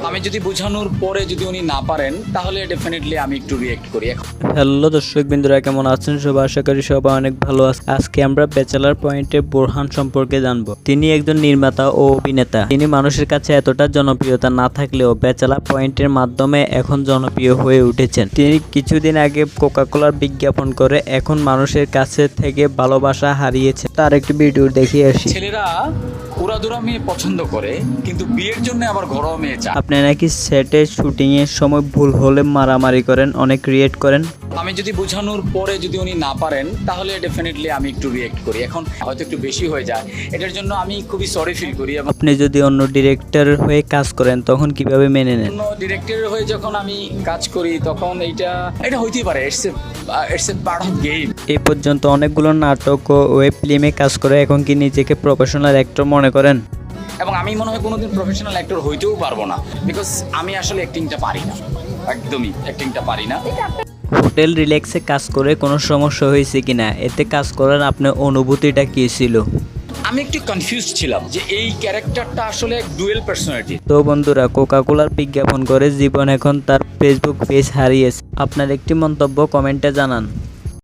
আমি যদি বোঝানোর পরে যদি উনি না পারেন তাহলে ডেফিনেটলি আমি একটু রিয়েক্ট করি। হ্যালো দর্শক বিন্দুরা, কেমন আছেন সবাই? আশা করি সবাই অনেক ভালো আছে। আজকে আমরা ব্যাচেলার পয়েন্টে বোরহান সম্পর্কে জানবো। তিনি একজন নির্মাতা ও অভিনেতা। তিনি মানুষের কাছে এতটা জনপ্রিয়তা না থাকলেও ব্যাচেলার পয়েন্টের মাধ্যমে এখন জনপ্রিয় হয়ে উঠেছেন। তিনি কিছুদিন আগে কোকাকোলার বিজ্ঞাপন করে এখন মানুষের কাছে থেকে ভালোবাসা হারিয়েছে। তার একটি ভিডিও দেখিয়ে আসি। ছেলেরা উড়াদুরা মেয়ে পছন্দ করে কিন্তু বিয়ের জন্য আবার ঘরোয়া মেয়ে চায়। আপনি নাকি সেটে শুটিং এর সময় ভুল হলে মারামারি করেন, অনেক ক্রিয়েট করেন। আমি যদি বোঝানোর পরে যদি উনি না পারেন তাহলে ডেফিনেটলি আমি একটু রিয়েক্ট করি। এখন হয়তো একটু বেশি হয়ে যায়, এটার জন্য আমি খুবই সরি ফিল করি। এবং আপনি যদি অন্য ডিরেক্টর হয়ে কাজ করেন তখন কিভাবে মেনে নেন? অন্য ডিরেক্টরের হয়ে যখন আমি কাজ করি তখন এটা হইতেই পারে। It's a part of game. এই পর্যন্ত অনেকগুলো নাটক ও ওয়েব ফিল্মে কাজ করে, এখন কি নিজেকে প্রফেশনাল অ্যাক্টর মনে করেন? এবং আমি মনে হয় কোনোদিন প্রফেশনাল অ্যাক্টর হইতেও পারবো না, বিকজ আমি আসলে অ্যাক্টিংটা পারি না, একদমই অ্যাক্টিংটা পারি না। হোটেল রিল্যাক্সে কাজ করে কোনো সমস্যা হয়েছে কিনা? এতে কাজ করার আপনার অনুভূতিটা কী ছিল? আমি একটু কনফিউজ ছিলাম যে এই ক্যারেক্টারটা আসলে ডুয়েল পার্সোনালিটি। তো বন্ধুরা, কোকাকোলার বিজ্ঞাপন করে জীবন এখন তার ফেসবুক পেজ হারিয়েছে। আপনার একটি মন্তব্য কমেন্টে জানান।